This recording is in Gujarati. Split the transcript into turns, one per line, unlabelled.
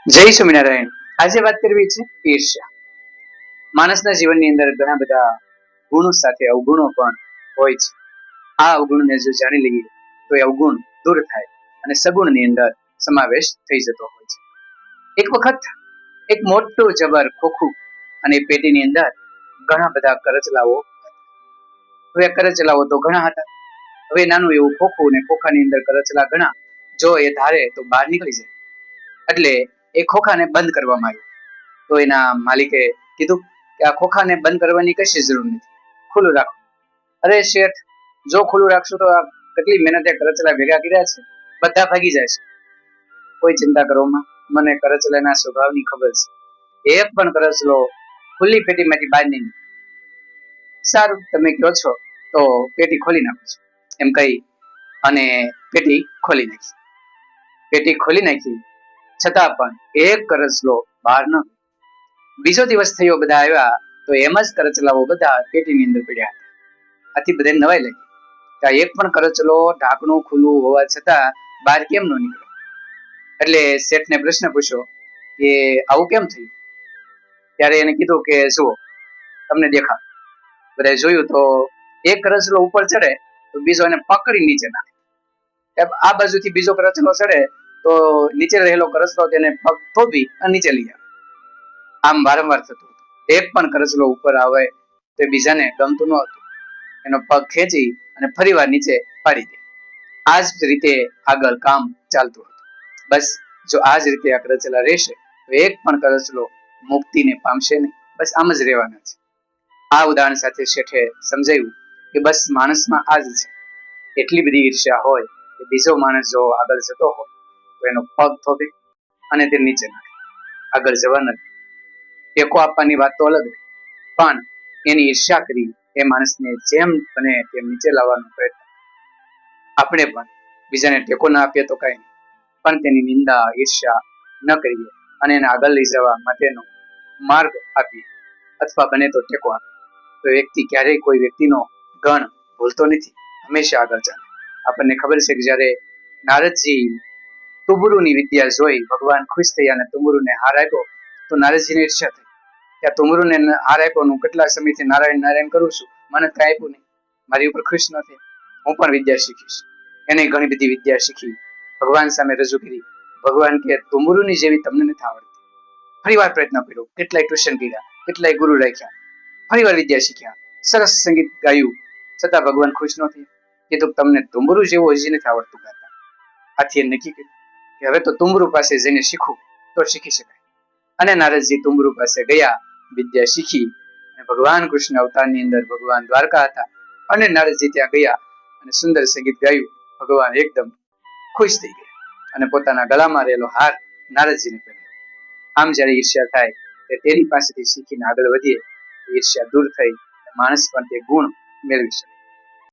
જય સ્વામિનારાયણ। આજે વાત કરવી છે ઈર્ષ્યા। માણસના જીવનની અંદર ઘણા બધા ગુણો સાથે અવગુણો પણ હોય છે। આ અવગુણને જો જાણી લઈએ તો એ અવગુણ દૂર થાય અને સગુણની અંદર સમાવેશ થઈ જતો હોય છે। એક વખત એક મોટું જબર ખોખું અને પેટીની અંદર ઘણા બધા કરચલાઓ। હવે કરચલાઓ તો ઘણા હતા। હવે નાનું એવું ખોખું અને ખોખાની અંદર કરચલા ઘણા, જો એ ધારે તો બહાર નીકળી જાય। એટલે એ ખોખાને બંધ કરવામાં આવ્યું। તો એના માલિકે કીધું કે આ ખોખાને બંધ કરવાની કશી જરૂર નથી, ખુલ્લું રાખો। અરે શેઠ, જો ખુલ્લું રાખશું તો આ કેટલી મહેનતે કરચલા ભેગા કર્યા છે, બધા ભાગી જાય છે। કોઈ ચિંતા કરો માં, મને કરચલાના સ્વભાવની ખબર છે। એક પણ કરચલો ખુલ્લી પેટીમાંથી બહાર નહીં નીકળે। સારું, તમે કહો છો તો પેટી ખોલી નાખું છું, એમ કહી અને પેટી ખોલી નાખી। પેટી ખોલી નાખી છતાં પણ એક કરચલો બહાર ન। બીજો દિવસ થયો, બધા આવ્યા તો એમ જ કરચલાઓ બધા પેટીની અંદર પડ્યા હતા। આથી બધાને નવાઈ લાગી કે એક પણ કરચલો ઢાંકણું ખુલ્લું હોવા છતાં બહાર કેમ ન નીકળ્યો। એટલે શેઠને પ્રશ્ન પૂછ્યો કે આવું કેમ થયું। ત્યારે એને કીધું કે જુઓ, તમને દેખાડું। બધાએ જોયું તો એક કરચલો ઉપર ચડે તો બીજો એને પકડી નીચે નાખે। આ બાજુથી બીજો કરચલો ચડે તો નીચે રહેલો કરચલો તેને પગ થોભી અને નીચે લઈ આવે। આમ વારંવાર થતું હતું। એક પણ કરચલો ઉપર આવે તો બીજાને ગમતું ન હતું, એનો પગ ખેંચી અને ફરીવાર નીચે પાડી દે। આ જ રીતે આગળ કામ ચાલતું હતું। બસ જો આ જ રીતે આ કરચલા રહેશે તો એક પણ કરચલો મુક્તિને પામશે નહીં, બસ આમ જ રહેવાના છે। આ ઉદાહરણ સાથે શેઠે સમજાવ્યું કે બસ માણસમાં આ જ છે। એટલી બધી ઈર્ષ્યા હોય કે બીજો માણસ જો આગળ જતો હોય તો એનો પગ થોભે અને તે નીચે નાખે, આગળ જવા નથી। ટેકો આપવાની વાત તો અલગ રહી, પણ એની ઈર્ષ્યા કરી એ માણસને જેમ બને તેમ નીચે લાવવાનો પ્રયત્ન। આપણે પણ બીજાને ટેકો ના આપીએ તો કઈ નહીં, પણ તેની નિંદા ઈર્ષ્યા ન કરીએ અને એને આગળ લઈ જવા માટેનો માર્ગ આપીએ અથવા બને તો ટેકો આપીએ તો વ્યક્તિ ક્યારેય કોઈ વ્યક્તિનો ગણ ભૂલતો નથી, હંમેશા આગળ ચાલે। આપણને ખબર છે કે જ્યારે નારદજી તુંબરુની વિદ્યા જોઈ ભગવાન ખુશ થયા અને તુંબરુને હાર આપ્યો તો નારદજીને ઈર્ષ્યા થઈ કે આ તુંબરુને હાર આપ્યો, હું કેટલા સમયથી નારાયણ નારાયણ કરું છું, મને કઈ આપ્યું નહીં, મારી ઉપર ખુશ ન થયા, હું પણ વિદ્યા શીખીશ। એને ઘણી બધી વિદ્યા શીખી, ભગવાન સામે રજૂ કરી। ભગવાન કે તુંબરુની જેવી તમને નથી આવડતી। ફરીવાર પ્રયત્ન કર્યો, કેટલાય ટ્યુશન કર્યા, કેટલાય ગુરુ રાખ્યા, ફરીવાર વિદ્યા શીખ્યા, સરસ સંગીત ગાયું, છતાં ભગવાન ખુશ ન થયા। કીધું તમને તુંબરુ જેવું હજી નથી આવડતું ગાતા। આથી નક્કી કર્યું કે હવે તો તુંબરુ પાસે જઈને શીખવું તો શીખી શકાય। અને નારદજી તુંબરુ પાસે ગયા, વિદ્યા શીખી અને ભગવાન કૃષ્ણ અવતારની અંદર ભગવાન દ્વારકા હતા અને નારદજી ત્યાં ગયા અને સુંદર સંગીત ગાયું। ભગવાન એકદમ ખુશ થઈ ગયા અને પોતાના ગળામાં રહેલો હાર નારદજીને પહેરાવ્યો। આમ જ્યારે ઈર્ષ્યા થાય તે તેની પાસેથી શીખીને આગળ વધીએ, ઈર્ષ્યા દૂર થઈ, માણસ પણ તે ગુણ મેળવી શકે।